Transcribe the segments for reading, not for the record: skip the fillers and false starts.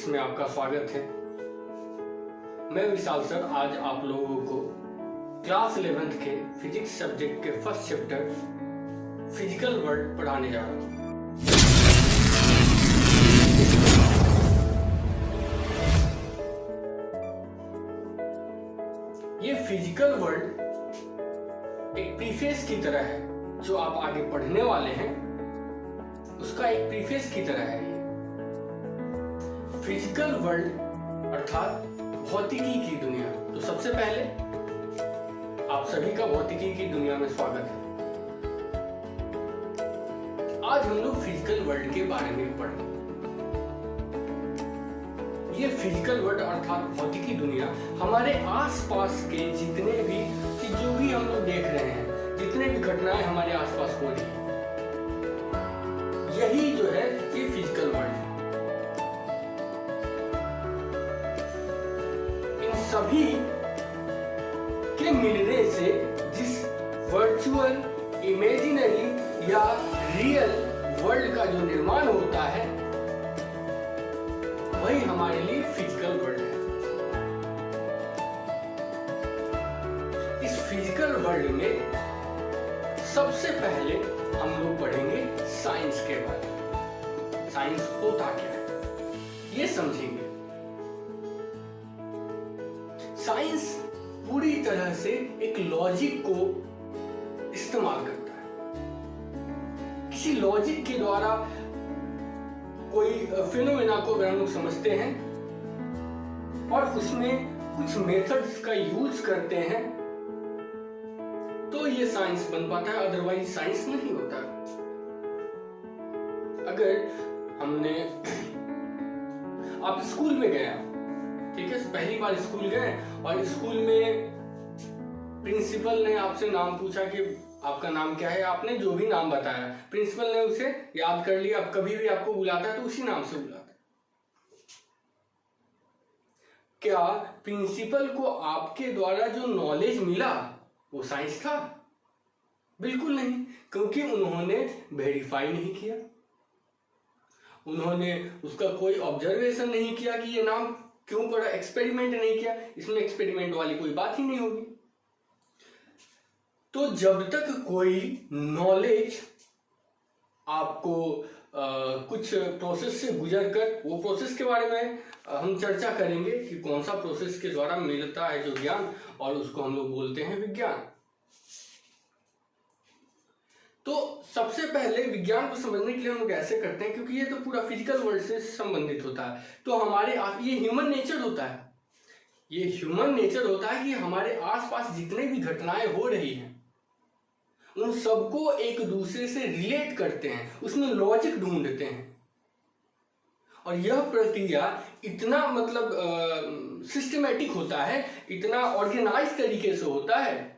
में आपका स्वागत है। मैं विशाल सर आज आप लोगों को क्लास 11th के फिजिक्स सब्जेक्ट के फर्स्ट चैप्टर फिजिकल वर्ल्ड पढ़ाने जा रहा हूँ। ये फिजिकल वर्ल्ड एक प्रीफेस की तरह है, जो आप आगे पढ़ने वाले हैं उसका एक प्रीफेस की तरह है। फिजिकल वर्ल्ड अर्थात भौतिकी की दुनिया। तो सबसे पहले आप सभी का भौतिकी की दुनिया में स्वागत है। आज हम लोग फिजिकल वर्ल्ड के बारे में पढ़ेंगे। ये फिजिकल वर्ल्ड अर्थात भौतिकी दुनिया हमारे आसपास के जितने भी जो भी हम लोग देख रहे हैं, जितने भी घटनाएं हमारे आसपास हो रही है, यही जो है ये फिजिकल वर्ल्ड है। सभी के मिलने से जिस वर्चुअल, इमेजिनरी या रियल वर्ल्ड का जो निर्माण होता है वही हमारे लिए फिजिकल वर्ल्ड है। इस फिजिकल वर्ल्ड में सबसे पहले हम लोग पढ़ेंगे साइंस के बारे में। साइंस होता क्या है ये समझेंगे। साइंस पूरी तरह से एक लॉजिक को इस्तेमाल करता है। किसी लॉजिक के द्वारा कोई फिनोमेना को अगर हम लोग समझते हैं और उसमें कुछ मेथड्स का यूज करते हैं तो ये साइंस बन पाता है, अदरवाइज साइंस नहीं होता। अगर हमने आप स्कूल में गए, ठीक है, पहली बार स्कूल गए और स्कूल में प्रिंसिपल ने आपसे नाम पूछा कि आपका नाम क्या है, आपने जो भी नाम बताया प्रिंसिपल ने उसे याद कर लिया। अब कभी भी आपको बुलाता है तो उसी नाम से बुलाता है। क्या प्रिंसिपल को आपके द्वारा जो नॉलेज मिला वो साइंस था? बिल्कुल नहीं, क्योंकि उन्होंने वेरीफाई नहीं किया, उन्होंने उसका कोई ऑब्जर्वेशन नहीं किया कि ये नाम क्यों पढ़ा, एक्सपेरिमेंट नहीं किया। इसमें एक्सपेरिमेंट वाली कोई बात ही नहीं होगी। तो जब तक कोई नॉलेज आपको कुछ प्रोसेस से गुजर कर, वो प्रोसेस के बारे में हम चर्चा करेंगे कि कौन सा प्रोसेस के द्वारा मिलता है जो ज्ञान, और उसको हम लोग बोलते हैं विज्ञान। तो सबसे पहले विज्ञान को समझने के लिए हम लोग ऐसे करते हैं, क्योंकि ये तो पूरा फिजिकल वर्ल्ड से संबंधित होता है। तो हमारे ये ह्यूमन नेचर होता है, ये ह्यूमन नेचर होता है कि हमारे आसपास जितने भी घटनाएं हो रही हैं उन सबको एक दूसरे से रिलेट करते हैं, उसमें लॉजिक ढूंढते हैं। और यह प्रक्रिया इतना सिस्टमेटिक होता है, इतना ऑर्गेनाइज तरीके से होता है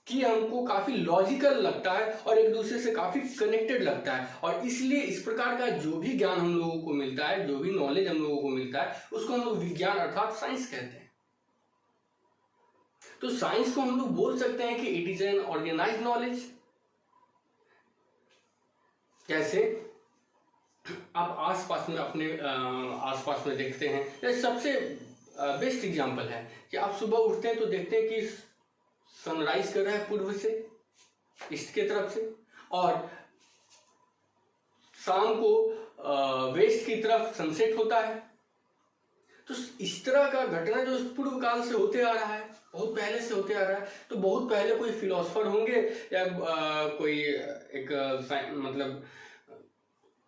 कि हमको काफी लॉजिकल लगता है और एक दूसरे से काफी कनेक्टेड लगता है। और इसलिए इस प्रकार का जो भी ज्ञान हम लोगों को मिलता है, जो भी नॉलेज हम लोगों को मिलता है, उसको हम लोग विज्ञान अर्थात साइंस कहते हैं। तो साइंस को हम लोग बोल सकते हैं कि it is an organised knowledge. जैसे आप आसपास में अपने आसपास में देखते हैं, जैसे सबसे बेस्ट एग्जांपल है कि आप सुबह उठते हैं तो देखते हैं कि सनराइज कर रहा है पूर्व से, ईस्ट के तरफ से, और शाम को वेस्ट की तरफ सनसेट होता है। तो इस तरह का घटना जो पूर्व काल से होते आ रहा है, बहुत पहले से होते आ रहा है। तो बहुत पहले कोई फिलोसफर होंगे या कोई एक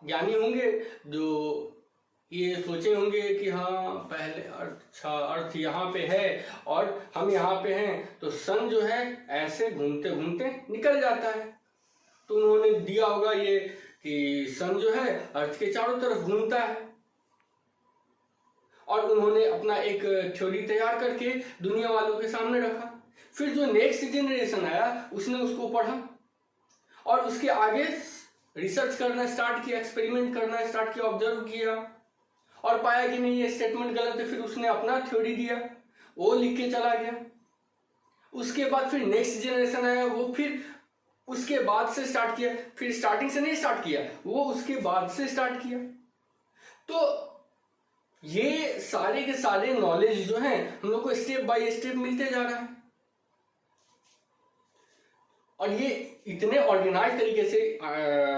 ज्ञानी होंगे जो ये सोचे होंगे कि हाँ पहले अर्थ यहाँ पे है और हम यहाँ पे हैं, तो सन जो है ऐसे घूमते घूमते निकल जाता है। तो उन्होंने दिया होगा ये कि सन जो है अर्थ के चारों तरफ घूमता है, और उन्होंने अपना एक थ्योरी तैयार करके दुनिया वालों के सामने रखा। फिर जो नेक्स्ट जनरेशन आया उसने उसको पढ़ा और उसके आगे रिसर्च करना स्टार्ट किया, एक्सपेरिमेंट करना स्टार्ट किया, ऑब्जर्व किया और पाया कि नहीं ये स्टेटमेंट गलत है। फिर उसने अपना थ्योरी दिया, वो लिख के चला गया। उसके बाद फिर नेक्स्ट जनरेशन आया, वो फिर उसके बाद से स्टार्ट किया, फिर स्टार्टिंग से नहीं स्टार्ट किया, वो उसके बाद से स्टार्ट किया। तो ये सारे के सारे नॉलेज जो हैं हम लोग को स्टेप बाय स्टेप मिलते जा रहा है, और ये इतने ऑर्गेनाइज तरीके से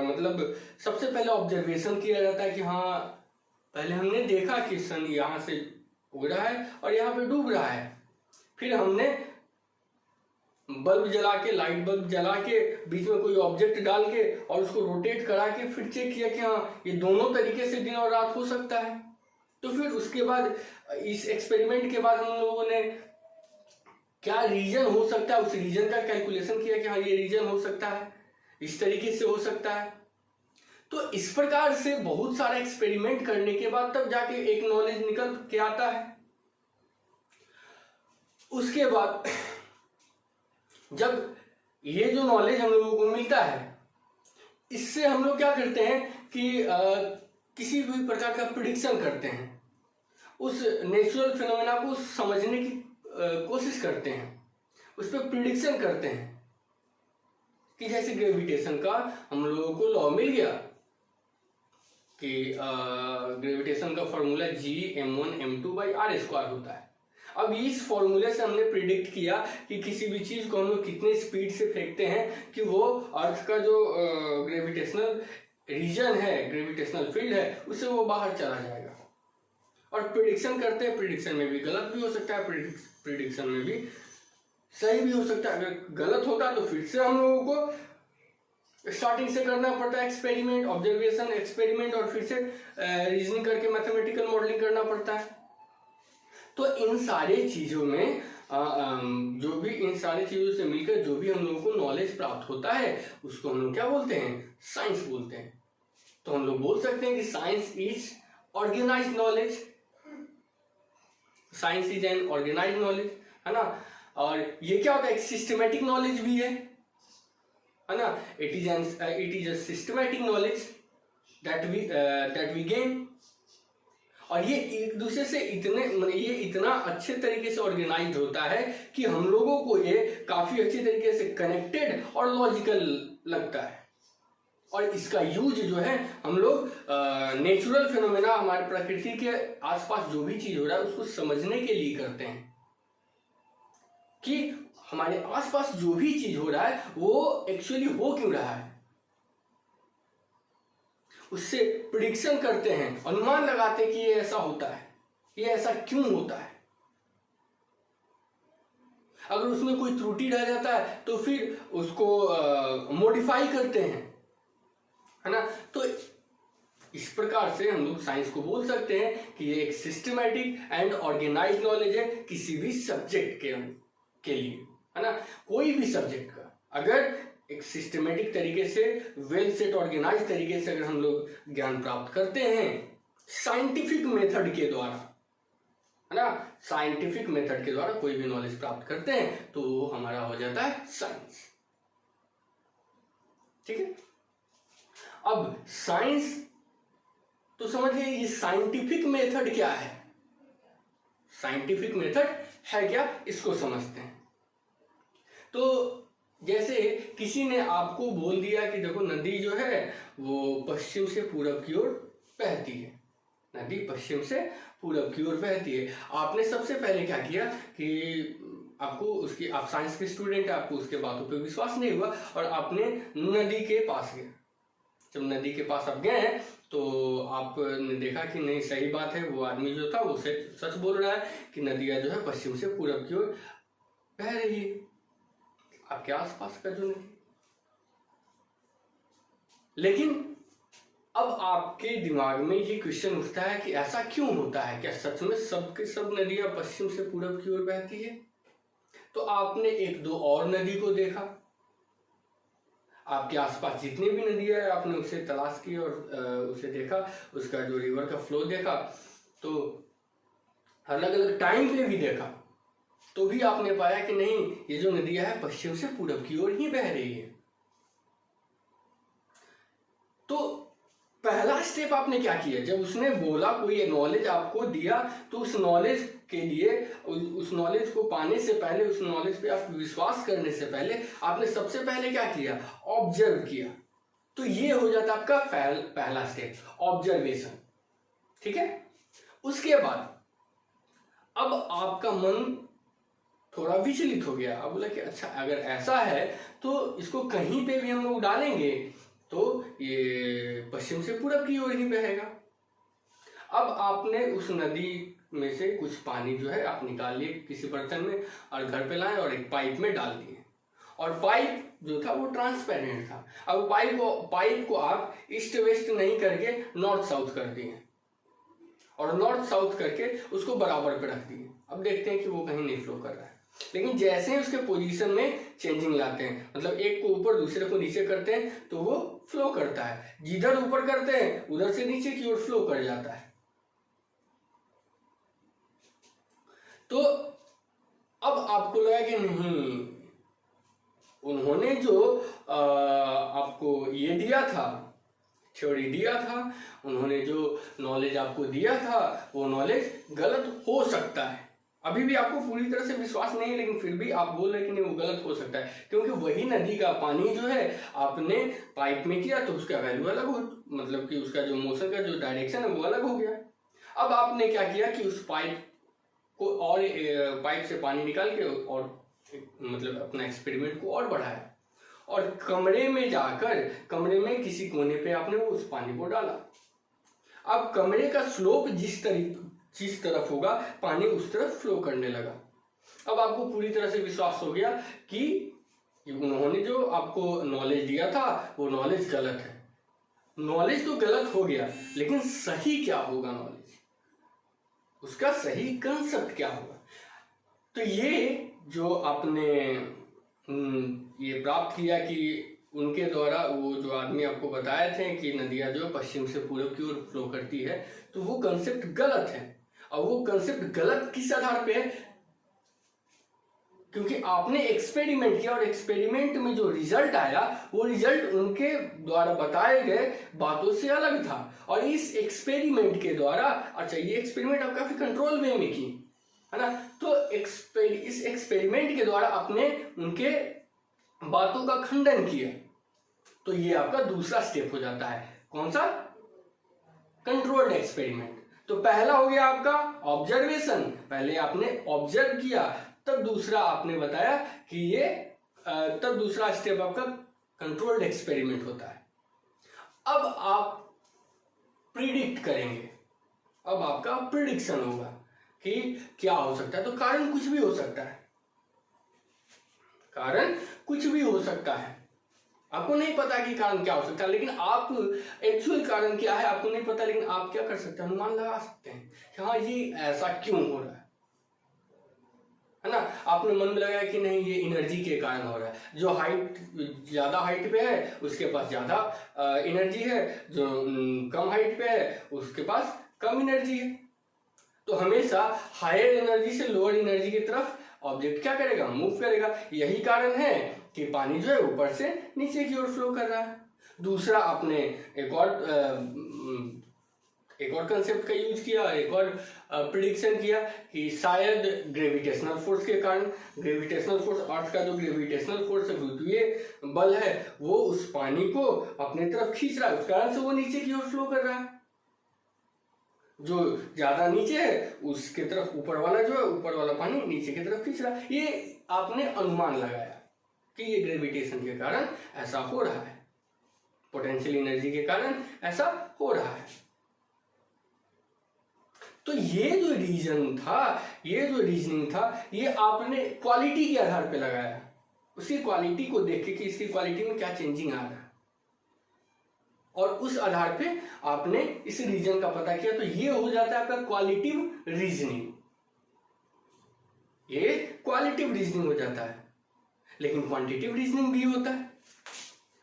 मतलब सबसे पहले ऑब्जर्वेशन किया जाता है कि हाँ पहले हमने देखा कि सन यहाँ से उग रहा है और यहाँ पे डूब रहा है, फिर हमने बल्ब जला के, लाइट बल्ब जला के बीच में कोई ऑब्जेक्ट डाल के और उसको रोटेट करा के फिर चेक किया कि हाँ ये दोनों तरीके से दिन और रात हो सकता है। तो फिर उसके बाद इस एक्सपेरिमेंट के बाद हम लोगों ने क्या रीजन हो सकता है उस रीजन का कैलकुलेशन किया कि हाँ ये रीजन हो सकता है, इस तरीके से हो सकता है। तो इस प्रकार से बहुत सारा एक्सपेरिमेंट करने के बाद तब जाके एक नॉलेज निकल के आता है। उसके बाद जब ये जो नॉलेज हम लोगों को मिलता है, इससे हम लोग क्या करते हैं कि किसी भी प्रकार का प्रिडिक्शन करते हैं, उस नेचुरल फिनोमेना को समझने की कोशिश करते हैं, उस पर प्रिडिक्शन करते हैं कि जैसे ग्रेविटेशन का हम लोगों को लॉ मिल गया कि ग्रेविटेशन का फॉर्मूला G(m1m2/r² होता है। अब इस फॉर्मूले से हमने प्रिडिक्ट किया कि किसी भी चीज को हम लोग कितने स्पीड से फेंकते हैं कि वो अर्थ का जो ग्रेविटेशनल रीजन है, ग्रेविटेशनल फील्ड है, उससे वो बाहर चला जाएगा। और प्रिडिक्शन करते हैं, प्रिडिक्शन में भी गलत भी हो सकता है, प्रिडिक्शन में भी सही भी हो सकता है। अगर गलत होता तो फिर से हम लोगों को स्टार्टिंग से करना पड़ता है एक्सपेरिमेंट, ऑब्जर्वेशन, एक्सपेरिमेंट, और फिर से रीजनिंग करके मैथमेटिकल मॉडलिंग करना पड़ता है। तो इन सारे चीजों में जो भी इन सारी चीजों से मिलकर जो भी हम लोगों को नॉलेज प्राप्त होता है उसको हम लोग क्या बोलते हैं? साइंस बोलते हैं। तो हम लोग बोल सकते हैं कि science is organised knowledge, science is an organised knowledge, है ना। और ये क्या होता है? एक सिस्टमेटिक नॉलेज भी है ना। It is a systematic knowledge that we gain. और ये एक दूसरे से ये इतना अच्छे तरीके से ऑर्गेनाइज होता है कि हम लोगों को ये काफी अच्छे तरीके से कनेक्टेड और लॉजिकल लगता है। और इसका यूज जो है हम लोग नेचुरल फिनोमेना, हमारे प्रकृति के आसपास जो भी चीज हो रहा है उसको समझने के लिए करते हैं कि हमारे आसपास जो भी चीज हो रहा है वो एक्चुअली हो क्यों रहा है। उससे प्रिडिक्शन करते हैं, अनुमान लगाते हैं कि ये ऐसा होता है, ये ऐसा क्यों होता है। अगर उसमें कोई त्रुटि रह जाता है तो फिर उसको मॉडिफाई करते हैं, है ना। तो इस प्रकार से हम लोग साइंस को बोल सकते हैं कि ये एक सिस्टमैटिक एंड ऑर्गेनाइज्ड नॉलेज है किसी भी सब्जेक्ट के लिए, है ना। कोई भी सब्जेक्ट का अगर एक सिस्टमेटिक तरीके से, वेल सेट ऑर्गेनाइज तरीके से अगर हम लोग ज्ञान प्राप्त करते हैं साइंटिफिक मेथड के द्वारा, है ना, साइंटिफिक मेथड के द्वारा कोई भी नॉलेज प्राप्त करते हैं तो वो हमारा हो जाता है साइंस। ठीक है। अब साइंस तो समझ गए, ये साइंटिफिक मेथड क्या है, साइंटिफिक मेथड है क्या, इसको समझते हैं। तो जैसे किसी ने आपको बोल दिया कि देखो नदी जो है वो पश्चिम से पूरब की ओर बहती है, नदी पश्चिम से पूरब की ओर बहती है। आपने सबसे पहले क्या किया कि आप साइंस के स्टूडेंट हैं, आपको उसके बातों पे विश्वास नहीं हुआ और आपने नदी के पास गए। जब नदी के पास आप गए तो आपने देखा कि नहीं, सही बात है, वो आदमी जो था वो सच बोल रहा है कि नदियां जो है पश्चिम से पूरब की ओर बह रही है आपके आसपास का जो नदी। लेकिन अब आपके दिमाग में ये क्वेश्चन उठता है कि ऐसा क्यों होता है, क्या सच में सब नदियां पश्चिम से पूरब की ओर बहती है? तो आपने एक दो और नदी को देखा, आपके आसपास जितनी भी नदियां है आपने उसे तलाश की और उसे देखा, उसका जो रिवर का फ्लो देखा, तो अलग अलग टाइम पे भी देखा, तो भी आपने पाया कि नहीं, ये जो नदियां है पश्चिम से पूरब की ओर ही बह रही है। तो पहला स्टेप आपने क्या किया, जब उसने बोला, कोई नॉलेज आपको दिया, तो उस नॉलेज के लिए, उस नॉलेज को पाने से पहले, उस नॉलेज पे आप विश्वास करने से पहले आपने सबसे पहले क्या किया? ऑब्जर्व किया। तो ये हो जाता आपका पहला स्टेप, ऑब्जर्वेशन। ठीक है। उसके बाद अब आपका मन थोड़ा विचलित हो गया। अब बोला कि अच्छा अगर ऐसा है तो इसको कहीं पे भी हम लोग डालेंगे तो ये पश्चिम से पूरब की ओर ही बहेगा। अब आपने उस नदी में से कुछ पानी जो है आप निकाल लिए किसी बर्तन में और घर पे लाए और एक पाइप में डाल दिए, और पाइप जो था वो ट्रांसपेरेंट था। अब पाइप को आप ईस्ट वेस्ट नहीं करके नॉर्थ साउथ कर दिए और नॉर्थ साउथ करके उसको बराबर पे रख दिए। अब देखते हैं कि वो कहीं नहीं फ्लो कर रहा है, लेकिन जैसे ही उसके पोजीशन में चेंजिंग लाते हैं, मतलब एक को ऊपर दूसरे को नीचे करते हैं तो वो फ्लो करता है। जिधर ऊपर करते हैं उधर से नीचे की ओर फ्लो कर जाता है। तो अब आपको लगा कि नहीं, उन्होंने जो आपको ये दिया था, थ्योरी दिया था, उन्होंने जो नॉलेज आपको दिया था वो नॉलेज गलत हो सकता है। अभी भी आपको पूरी तरह से विश्वास नहीं है, लेकिन फिर भी आप बोल रहे कि नहीं वो गलत हो सकता है, क्योंकि वही नदी का पानी जो है आपने पाइप में किया तो उसका वैल्यू अलग हो, मतलब कि उसका जो मोशन का जो डायरेक्शन है वो अलग हो गया। अब आपने क्या किया कि उस पाइप को और पाइप से पानी निकाल के और मतलब अपना एक्सपेरिमेंट को और बढ़ाया और कमरे में जाकर कमरे में किसी कोने पे आपने उस पानी को डाला। अब कमरे का स्लोप जिस तरफ होगा पानी उस तरफ फ्लो करने लगा। अब आपको पूरी तरह से विश्वास हो गया कि उन्होंने जो आपको नॉलेज दिया था वो नॉलेज गलत है। नॉलेज तो गलत हो गया, लेकिन सही क्या होगा नॉलेज, उसका सही कंसेप्ट क्या होगा। तो ये जो आपने ये प्राप्त किया कि उनके द्वारा वो जो आदमी आपको बताए थे कि नदियां जो पश्चिम से पूरब की ओर फ्लो करती है, तो वो कंसेप्ट गलत है। और वो कंसेप्ट गलत किस आधार पे है, क्योंकि आपने एक्सपेरिमेंट किया और एक्सपेरिमेंट में जो रिजल्ट आया वो रिजल्ट उनके द्वारा बताए गए बातों से अलग था। और इस एक्सपेरिमेंट के द्वारा, अच्छा ये एक्सपेरिमेंट आप काफी कंट्रोल वे में की है ना, तो इस एक्सपेरिमेंट के द्वारा आपने उनके बातों का खंडन किया, तो ये आपका दूसरा स्टेप हो जाता है। कौन सा? Controlled experiment. तो पहला हो गया आपका ऑब्जर्वेशन, पहले आपने ऑब्जर्व किया, तब दूसरा आपने बताया कि ये तब दूसरा स्टेप आपका कंट्रोल्ड एक्सपेरिमेंट होता है। अब आप प्रिडिक्ट करेंगे, अब आपका प्रिडिक्शन होगा कि क्या हो सकता है। तो कारण कुछ भी हो सकता है, कारण कुछ भी हो सकता है। आपको नहीं पता कि कारण क्या हो सकता है, लेकिन आप एक्चुअल कारण क्या है आपको नहीं पता, लेकिन आप क्या कर सकते हैं, अनुमान लगा सकते हैं कि हाँ ये ऐसा क्यों हो रहा है ना। आपने मन में लगाया कि नहीं ये एनर्जी के कारण हो रहा है, जो हाइट ज्यादा हाइट पे है उसके पास ज्यादा एनर्जी है, जो कम हाइट पे है उसके पास कम एनर्जी है। तो हमेशा हायर एनर्जी से लोअर एनर्जी की तरफ ऑब्जेक्ट क्या करेगा, मूव करेगा। यही कारण है कि पानी जो है ऊपर से नीचे की ओर फ्लो कर रहा है। दूसरा आपने एक और कंसेप्ट का यूज किया, एक और प्रिडिक्शन किया कि शायद ग्रेविटेशनल फोर्स के कारण, ग्रेविटेशनल फोर्स अर्थ का जो ग्रेविटेशनल फोर्स है, गुरुत्वीय बल है, वो उस पानी को अपने तरफ खींच रहा है, उस कारण से वो नीचे की ओर फ्लो कर रहा है। जो ज्यादा नीचे है उसके तरफ ऊपर वाला जो है, ऊपर वाला पानी नीचे की तरफ खींच रहा है। ये आपने अनुमान लगाया कि ये ग्रेविटेशन के कारण ऐसा हो रहा है, पोटेंशियल एनर्जी के कारण ऐसा हो रहा है। तो ये जो रीजन था, ये जो रीजनिंग था, ये आपने क्वालिटी के आधार पे लगाया, उसकी क्वालिटी को देख के कि इसकी क्वालिटी में क्या चेंजिंग आ रहा है, और उस आधार पे आपने इस रीजन का पता किया। तो ये हो जाता है आपका क्वालिटिव रीजनिंग, ये क्वालिटिव रीजनिंग हो जाता है। लेकिन क्वांटिटिव रीजनिंग भी होता है।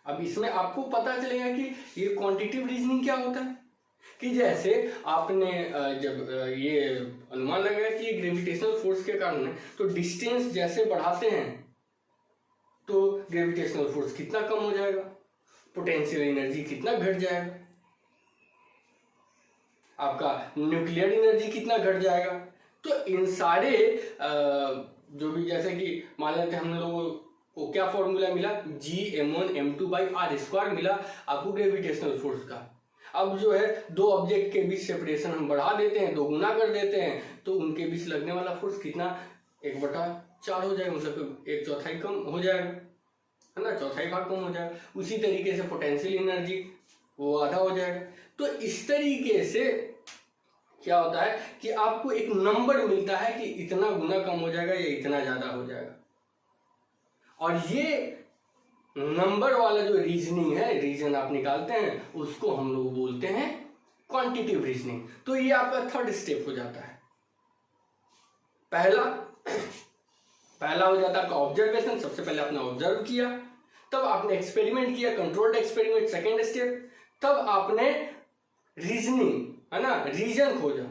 अब इसमें आपको पता चलेगा कि ये क्वांटिटिव रीजनिंग क्या होता है, कि जैसे आपने जब ये अनुमान लगाया कि ये ग्रेविटेशनल फोर्स के कारण है, तो डिस्टेंस जैसे बढ़ाते हैं तो ग्रेविटेशनल फोर्स कितना कम हो जाएगा, पोटेंशियल एनर्जी कितना घट जाएगा, आपका न्यूक्लियर एनर्जी कितना घट जाएगा। तो इन सारे जो भी, जैसे कि मान लेते हैं हम लोगों को क्या फॉर्मूला मिला, G m1 m2 by r² मिला आपको ग्रेविटेशनल फोर्स का। अब जो है दो ऑब्जेक्ट के बीच सेपरेशन हम बढ़ा देते हैं, 2 गुना कर देते हैं, तो उनके बीच लगने वाला फोर्स कितना 1/4 हो जाएगा, मतलब 1/4 कम हो जाएगा, है ना, 1/4 भाग कम हो जाएगा। उसी तरीके से पोटेंशियल एनर्जी वो आधा हो जाएगा। तो इस तरीके से क्या होता है कि आपको एक नंबर मिलता है कि इतना गुना कम हो जाएगा या इतना ज्यादा हो जाएगा। और ये नंबर वाला जो रीजनिंग है, रीजन आप निकालते हैं, उसको हम लोग बोलते हैं क्वांटिटिव रीजनिंग। तो ये आपका थर्ड स्टेप हो जाता है। पहला हो जाता है आपका ऑब्जर्वेशन, सबसे पहले आपने ऑब्जर्व किया, तब आपने एक्सपेरिमेंट किया, कंट्रोल्ड एक्सपेरिमेंट, सेकेंड स्टेप, तब आपने रीजनिंग, है ना, रीजन खोजा,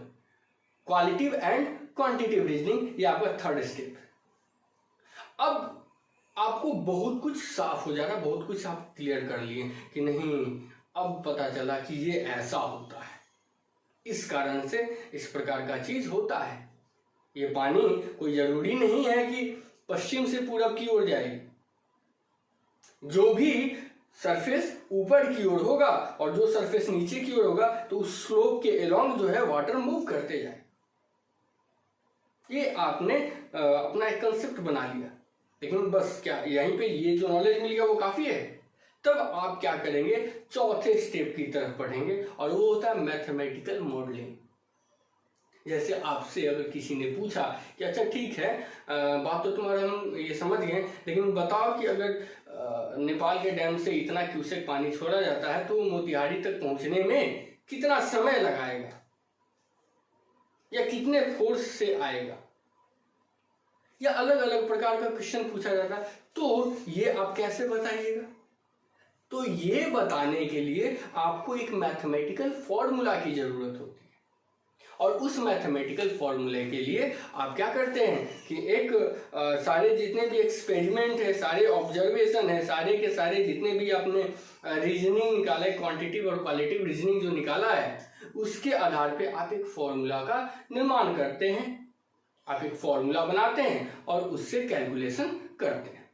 क्वालिटिव एंड क्वांटिटिव रीजनिंग, ये आपका थर्ड स्टेप। अब आपको बहुत कुछ साफ हो जा रहा है, बहुत कुछ आप क्लियर कर लिए कि नहीं, अब पता चला कि ये ऐसा होता है, इस कारण से इस प्रकार का चीज होता है। ये पानी कोई जरूरी नहीं है कि पश्चिम से पूरब की ओर जाए, जो भी सरफेस ऊपर की ओर होगा और जो सरफेस नीचे की ओर होगा, तो उस स्लोप के अलोंग जो है वाटर मूव करते जाए। ये आपने अपना एक कंसेप्ट बना लिया, लेकिन बस क्या यहीं पे ये जो नॉलेज मिल गया वो काफी है? तब आप क्या करेंगे, चौथे स्टेप की तरफ बढ़ेंगे, और वो होता है मैथमेटिकल मॉडलिंग। जैसे आपसे अगर किसी ने पूछा कि अच्छा ठीक है, बात तो तुम्हारा हम ये समझ गए, लेकिन बताओ कि अगर नेपाल के डैम से इतना क्यूसेक पानी छोड़ा जाता है तो मोतिहारी तक पहुंचने में कितना समय लगाएगा या कितने फोर्स से आएगा, या अलग अलग प्रकार का क्वेश्चन पूछा जाता है, तो ये आप कैसे बताइएगा? तो ये बताने के लिए आपको एक मैथमेटिकल फॉर्मूला की जरूरत होती है, और उस मैथमेटिकल फॉर्मूले के लिए आप क्या करते हैं कि एक सारे जितने भी एक्सपेरिमेंट है, सारे ऑब्जर्वेशन है, सारे के सारे जितने भी आपने रीजनिंग निकाला है, क्वांटिटिव और क्वालिटिव रीजनिंग जो निकाला है, उसके आधार पे आप एक फॉर्मूला का निर्माण करते हैं, आप एक फॉर्मूला बनाते हैं और उससे कैलकुलेशन करते हैं,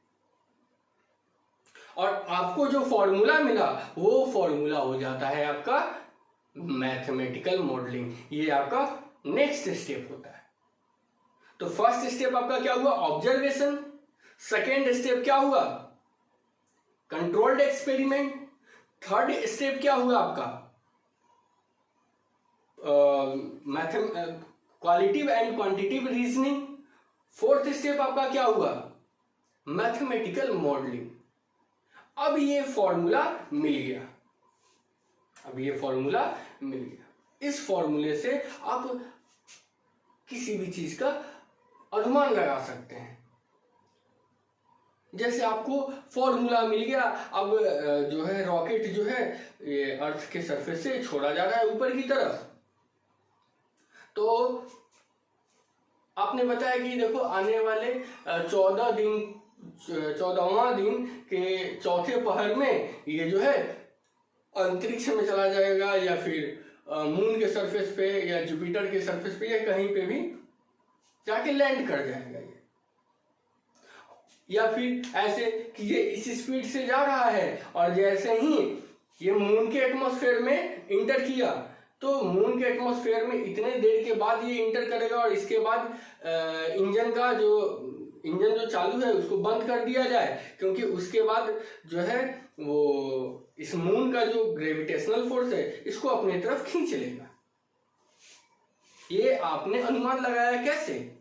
और आपको जो फॉर्मूला मिला वो फॉर्मूला हो जाता है आपका मैथमेटिकल मॉडलिंग। ये आपका नेक्स्ट स्टेप होता है। तो फर्स्ट स्टेप आपका क्या हुआ, ऑब्जर्वेशन। सेकेंड स्टेप क्या हुआ, कंट्रोल्ड एक्सपेरिमेंट। थर्ड स्टेप क्या हुआ आपका, qualitative and quantitative reasoning. Fourth step आपका क्या हुआ, मैथमेटिकल मॉडलिंग। अब ये फॉर्मूला मिल गया, अब ये फॉर्मूला मिल गया। इस फॉर्मूले से आप किसी भी चीज का अनुमान लगा सकते हैं। जैसे आपको फॉर्मूला मिल गया, अब जो है रॉकेट जो है ये अर्थ के सरफेस से छोड़ा जा रहा है ऊपर की तरफ, तो आपने बताया कि देखो आने वाले 14वां दिन के चौथे पहर में ये जो है अंतरिक्ष में चला जाएगा, या फिर मून के सरफेस पे या जुपिटर के सरफेस पे या कहीं पे भी जाके लैंड कर जाएगा ये, या फिर ऐसे कि ये इस स्पीड से जा रहा है और जैसे ही ये मून के एटमॉस्फेयर में इंटर किया तो मून के एटमॉस्फेयर में इतने देर के बाद ये इंटर करेगा और इसके बाद इंजन जो चालू है उसको बंद कर दिया जाए, क्योंकि उसके बाद जो है वो इस मून का जो ग्रेविटेशनल फोर्स है इसको अपनी तरफ खींच लेगा। ये आपने अनुमान लगाया कैसे,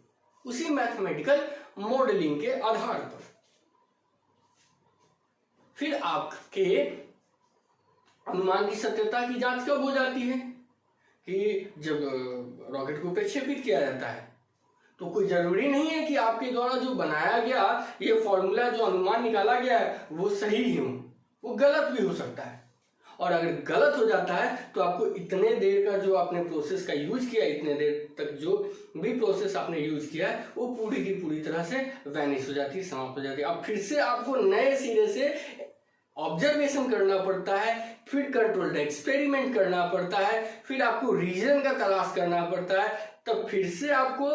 उसी मैथमेटिकल मॉडलिंग के आधार पर। फिर आपके अनुमान की सत्यता की जांच कब हो जाती है कि जब रॉकेट को प्रक्षेपित किया जाता है, तो कोई जरूरी नहीं है कि आपके द्वारा जो बनाया गया ये फॉर्मूला जो अनुमान निकाला गया है वो सही ही हो, वो गलत भी हो सकता है। और अगर गलत हो जाता है तो आपको इतने देर का जो आपने प्रोसेस का यूज किया, इतने देर तक जो भी प्रोसेस आपने यूज किया है वो पूरी की पूरी तरह से वैनिश हो जाती है, समाप्त हो जाती है। अब फिर से आपको नए सिरे से ऑब्जर्वेशन करना पड़ता है, फिर कंट्रोल्ड एक्सपेरिमेंट करना पड़ता है, फिर आपको रीजन का तलाश करना पड़ता है, तब फिर से आपको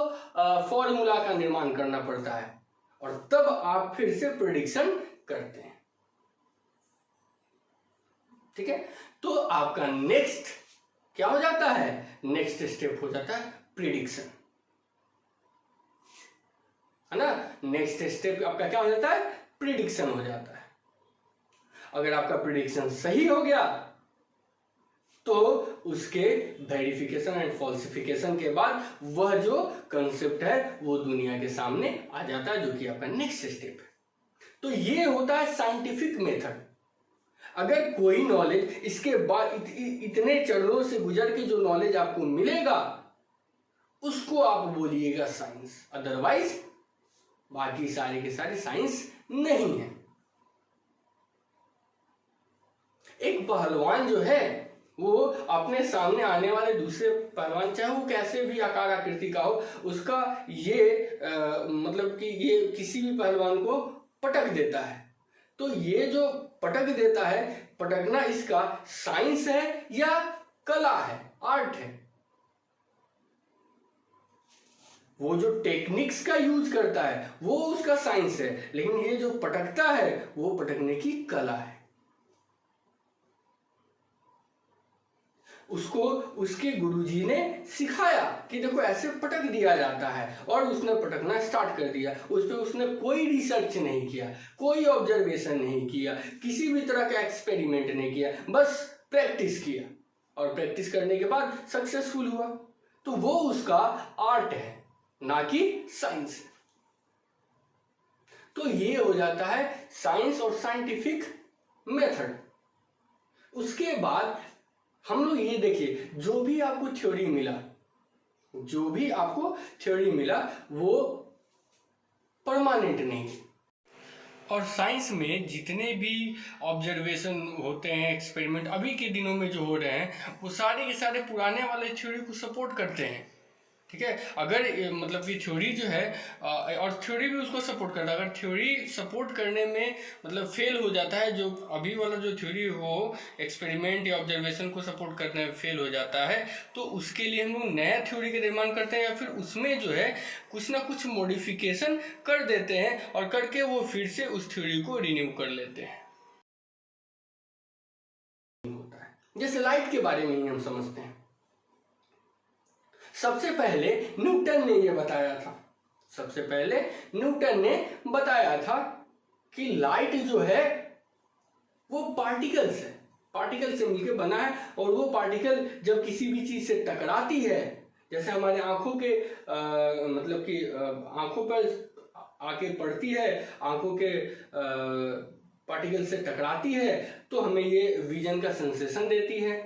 फॉर्मूला का निर्माण करना पड़ता है, और तब आप फिर से प्रेडिक्शन करते हैं। ठीक है, तो आपका नेक्स्ट क्या हो जाता है, नेक्स्ट स्टेप हो जाता है प्रिडिक्शन, है ना। नेक्स्ट स्टेप आपका क्या हो जाता है, प्रिडिक्शन हो जाता है। अगर आपका प्रिडिक्शन सही हो गया तो उसके वेरिफिकेशन एंड फॉल्सिफिकेशन के बाद वह जो कंसेप्ट है वो दुनिया के सामने आ जाता है, जो कि आपका नेक्स्ट स्टेप है। तो ये होता है साइंटिफिक मेथड। अगर कोई नॉलेज इसके बाद इतने चरणों से गुजर के जो नॉलेज आपको मिलेगा उसको आप बोलिएगा साइंस, अदरवाइज बाकी सारे के सारे साइंस नहीं है। एक पहलवान जो है वो अपने सामने आने वाले दूसरे पहलवान, चाहे वो कैसे भी आकार आकृति का हो, उसका ये मतलब कि ये किसी भी पहलवान को पटक देता है। तो ये जो पटक देता है, पटकना इसका साइंस है या कला है, आर्ट है। वो जो टेक्निक्स का यूज करता है वो उसका साइंस है, लेकिन ये जो पटकता है वो पटकने की कला है। उसको उसके गुरुजी ने सिखाया कि देखो ऐसे पटक दिया जाता है, और उसने पटकना स्टार्ट कर दिया। उस पर उसने कोई रिसर्च नहीं किया, कोई ऑब्जर्वेशन नहीं किया, किसी भी तरह का एक्सपेरिमेंट नहीं किया, बस प्रैक्टिस किया, और प्रैक्टिस करने के बाद सक्सेसफुल हुआ। तो वो उसका आर्ट है, ना कि साइंस। तो ये हो जाता है साइंस और साइंटिफिक मेथड। उसके बाद हम लोग ये देखिए, जो भी आपको थ्योरी मिला वो परमानेंट नहीं। और साइंस में जितने भी ऑब्जर्वेशन होते हैं, एक्सपेरिमेंट अभी के दिनों में जो हो रहे हैं, वो सारे के सारे पुराने वाले थ्योरी को सपोर्ट करते हैं। ठीक है, अगर मतलब कि थ्योरी जो है और थ्योरी भी उसको सपोर्ट करता है, अगर थ्योरी सपोर्ट करने में मतलब फेल हो जाता है, जो अभी वाला जो थ्योरी हो एक्सपेरिमेंट या ऑब्जर्वेशन को सपोर्ट करने में फेल हो जाता है, तो उसके लिए हम लोग नया थ्योरी का निर्माण करते हैं, या फिर उसमें जो है कुछ ना कुछ मॉडिफिकेशन कर देते हैं, और करके वो फिर से उस थ्योरी को रिन्यू कर लेते हैं। जैसे लाइट के बारे में ही हम समझते हैं। सबसे पहले न्यूटन ने ये बताया था कि लाइट जो है वो पार्टिकल से मिलकर बना है, और वो पार्टिकल जब किसी भी चीज से टकराती है, जैसे हमारे आंखों के मतलब कि आंखों पर आके पड़ती है, आंखों के पार्टिकल से टकराती है, तो हमें ये विजन का सेंसेशन देती है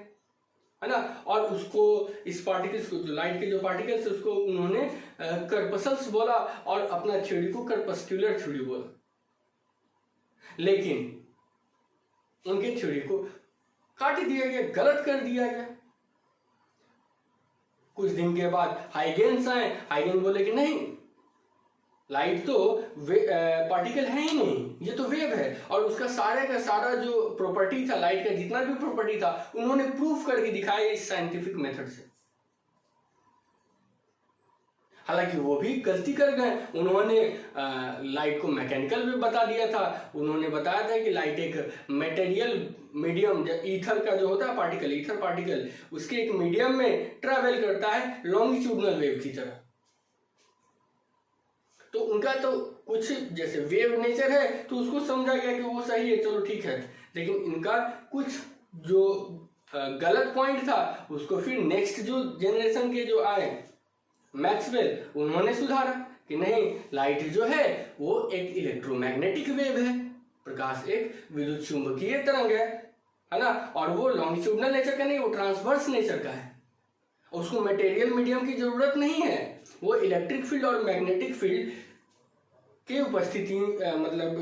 ना। और उसको इस पार्टिकल्स को, जो लाइट के जो पार्टिकल्स, उसको उन्होंने कर्पसल्स बोला, और अपना थ्योरी को कर्पस्क्यूलर थ्योरी बोला। लेकिन उनके थ्योरी को काट दिया गया, गलत कर दिया गया। कुछ दिन के बाद हाइगेन्स आए, हाइगेन बोले कि नहीं, लाइट तो पार्टिकल है ही नहीं, ये तो वेव है। और उसका सारे का सारा जो प्रॉपर्टी था, लाइट का जितना भी प्रॉपर्टी था, उन्होंने प्रूफ करके दिखाया इस साइंटिफिक मेथड से। हालांकि वो भी गलती कर गए, उन्होंने लाइट को मैकेनिकल भी बता दिया था। उन्होंने बताया था कि लाइट एक मेटेरियल मीडियम, ईथर का जो होता है पार्टिकल, ईथर पार्टिकल, उसके एक मीडियम में ट्रेवल करता है लॉन्गिट्यूडनल वेव की तरह। तो उनका तो कुछ जैसे वेव नेचर है, तो उसको समझा गया कि वो सही है, चलो ठीक है। लेकिन इनका कुछ जो गलत पॉइंट था, उसको फिर नेक्स्ट जो जनरेशन के जो आए मैक्सवेल, उन्होंने सुधारा कि नहीं, लाइट जो है वो एक इलेक्ट्रोमैग्नेटिक वेव है, प्रकाश एक विद्युत चुंबकीय तरंग है ना। और वो लॉन्गिट्यूडनल नेचर का नहीं, वो ट्रांसवर्स नेचर का है। उसको मटेरियल मीडियम की जरूरत नहीं है, वो इलेक्ट्रिक फील्ड और मैग्नेटिक फील्ड के उपस्थिति मतलब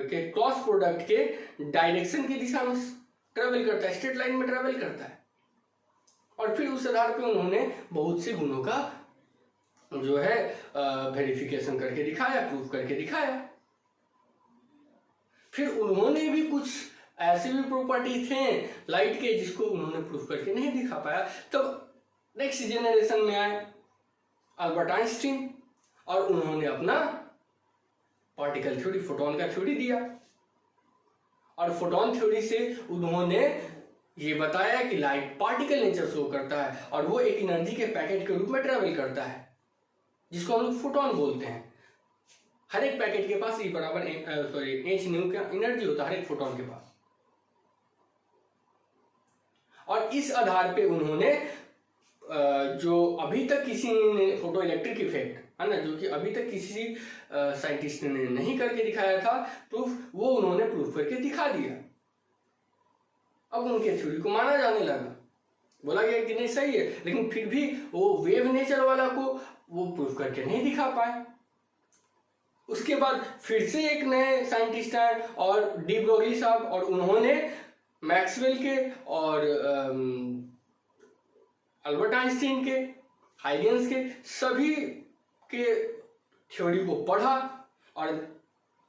के क्रॉस प्रोडक्ट के डायरेक्शन की दिशा में ट्रेवल करता है, स्ट्रेट लाइन में ट्रेवल करता है। और फिर उस आधार पे उन्होंने बहुत से गुणों का जो है वेरिफिकेशन करके दिखाया, प्रूफ करके दिखाया। फिर उन्होंने भी कुछ ऐसे भी प्रॉपर्टी थे लाइट के जिसको उन्होंने प्रूफ करके नहीं दिखा पाया। तो नेक्स्ट जनरेशन में आए अल्बर्ट आइंस्टीन, और उन्होंने अपना पार्टिकल थ्योरी, फोटोन का थ्योरी दिया। और फोटोन थ्योरी से उन्होंने ये बताया कि लाइट पार्टिकल नेचर शो करता है और वो एक एनर्जी के पैकेट के रूप में ट्रेवल करता है, जिसको हम लोग फोटोन बोलते हैं। हर एक पैकेट के पास E बराबर h न्यू का एनर्जी होता है हर एक फोटोन के पास। और इस आधार पे उन्होंने जो अभी तक किसी ने फोटो इलेक्ट्रिक इफेक्ट है ना, जो कि अभी तक किसी साइंटिस्ट ने नहीं करके दिखाया था प्रूफ, वो उन्होंने प्रूफ करके दिखा दिया। अब उनके थ्योरी को माना जाने लगा, बोला गया कि नहीं सही है, लेकिन फिर भी वो वेव नेचर वाला को वो प्रूफ करके नहीं दिखा पाए। उसके बाद फिर से एक नए साइंटिस्ट आए और डी ब्रोगली साहब, और उन्होंने मैक्सवेल के और अल्बर्ट आइंस्टीन के, हाइगेंस के, सभी के थ्योरी को पढ़ा और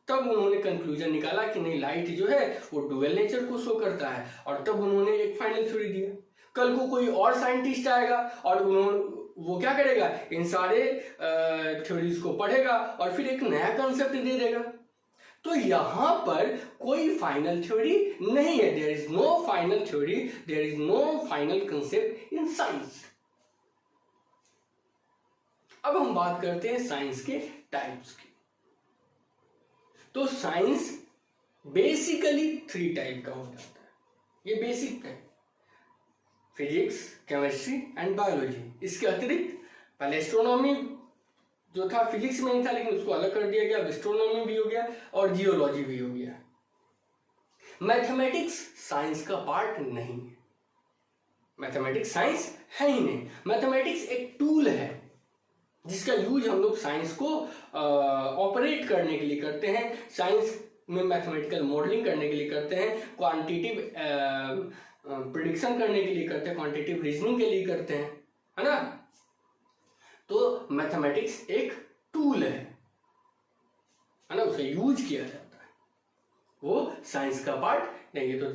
तब उन्होंने कंक्लूजन निकाला कि नहीं, लाइट जो है वो डुअल नेचर को शो करता है, और तब उन्होंने एक फाइनल थ्योरी दिया। कल को कोई और साइंटिस्ट आएगा और वो क्या करेगा, इन सारे थ्योरीज को पढ़ेगा और फिर एक नया कंसेप्ट दे देगा। तो यहां पर कोई फाइनल थ्योरी नहीं है। There is no final theory, there is no final concept in science. अब हम बात करते हैं साइंस के टाइप्स की। तो साइंस बेसिकली 3 टाइप का हो जाता है, ये बेसिक है, फिजिक्स, केमिस्ट्री एंड बायोलॉजी। इसके अतिरिक्त पहले एस्ट्रोनॉमी जो था फिजिक्स में ही था, लेकिन उसको अलग कर दिया गया, एस्ट्रोनॉमी भी हो गया और जियोलॉजी भी हो गया। मैथमेटिक्स साइंस का पार्ट नहीं है, मैथमेटिक्स साइंस है ही नहीं। मैथमेटिक्स एक टूल है जिसका यूज हम लोग साइंस को ऑपरेट करने के लिए करते हैं, साइंस में मैथमेटिकल मॉडलिंग करने के लिए करते हैं, क्वांटिटिव प्रिडिक्शन करने के लिए करते हैं, क्वांटिटिव रीजनिंग के लिए करते हैं, है ना। तो मैथमेटिक्स एक टूल है ना, उसका यूज किया जाता है, वो साइंस का पार्ट नहीं है। तो